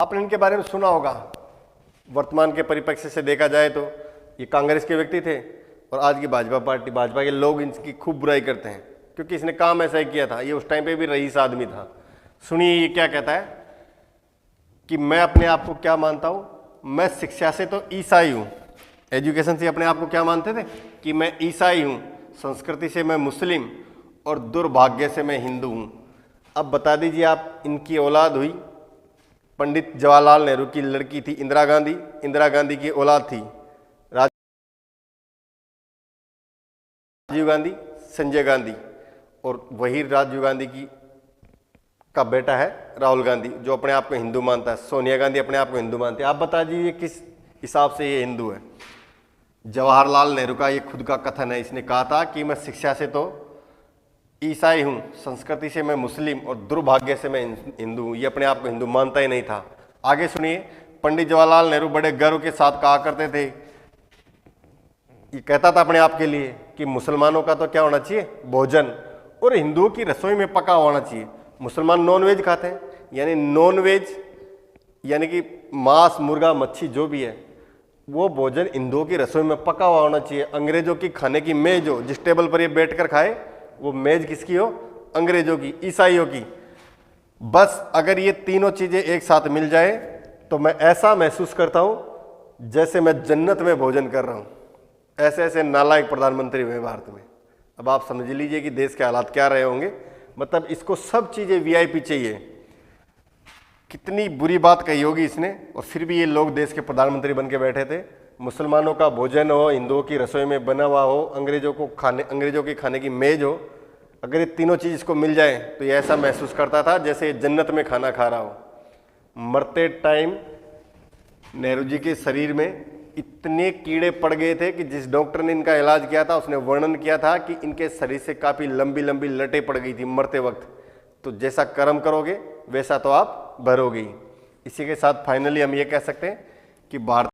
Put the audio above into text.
आपने इनके बारे में सुना होगा। वर्तमान के परिप्रेक्ष्य से देखा जाए तो ये कांग्रेस के व्यक्ति थे और आज की भाजपा पार्टी, भाजपा के लोग इनकी खूब बुराई करते हैं क्योंकि इसने काम ऐसा ही किया था। ये उस टाइम पे भी रईस आदमी था। सुनिए ये क्या कहता है कि मैं अपने आप को क्या मानता हूं, मैं शिक्षा से तो ईसाई हूं। एजुकेशन से अपने आप को क्या मानते थे कि मैं ईसाई हूं, संस्कृति से मैं मुस्लिम और दुर्भाग्य से मैं हिंदू हूं। अब बता दीजिए आप, इनकी औलाद हुई पंडित जवाहरलाल नेहरू की लड़की थी इंदिरा गांधी, इंदिरा गांधी की औलाद थी राजीव गांधी, संजय गांधी, और वही राजीव गांधी की का बेटा है राहुल गांधी जो अपने आप को हिंदू मानता है। सोनिया गांधी अपने आप को हिंदू मानती है। आप बता दीजिए किस हिसाब से ये हिंदू है। जवाहरलाल नेहरू का ये खुद का कथन है, इसने कहा था कि मैं शिक्षा से तो ईसाई हूँ, संस्कृति से मैं मुस्लिम और दुर्भाग्य से मैं हिंदू हूँ। ये अपने आप को हिंदू मानता ही नहीं था। आगे सुनिए, पंडित जवाहरलाल नेहरू बड़े गर्व के साथ कहा करते थे, ये कहता था अपने आप के लिए कि मुसलमानों का तो क्या होना चाहिए, भोजन, और हिंदुओं की रसोई में पका होना चाहिए। मुसलमान नॉनवेज खाते हैं, यानी नॉनवेज यानी कि मांस, मुर्गा, मच्छी जो भी है वो भोजन हिंदुओं की रसोई में पका हुआ होना चाहिए। अंग्रेजों की खाने की मेज हो, जिस टेबल पर ये बैठकर खाए वो मेज किसकी हो, अंग्रेजों की, ईसाइयों की। बस अगर ये तीनों चीजें एक साथ मिल जाए तो मैं ऐसा महसूस करता हूं जैसे मैं जन्नत में भोजन कर रहा हूं। ऐसे ऐसे नालायक प्रधानमंत्री हुए भारत में। अब आप समझ लीजिए कि देश के हालात क्या रहे होंगे। मतलब इसको सब चीजें वीआईपी चाहिए। कितनी बुरी बात कही होगी इसने, और फिर भी ये लोग देश के प्रधानमंत्री बन के बैठे थे। मुसलमानों का भोजन हो, हिंदुओं की रसोई में बना हुआ हो, अंग्रेजों के खाने की मेज हो, अगर ये तीनों चीज इसको मिल जाए तो ये ऐसा महसूस करता था जैसे जन्नत में खाना खा रहा हो। मरते टाइम नेहरू जी के शरीर में इतने कीड़े पड़ गए थे कि जिस डॉक्टर ने इनका इलाज किया था उसने वर्णन किया था कि इनके शरीर से काफी लंबी लंबी लटें पड़ गई थी मरते वक्त। तो जैसा कर्म करोगे वैसा तो आप भरोगे ही। इसी के साथ फाइनली हम ये कह सकते हैं कि भारत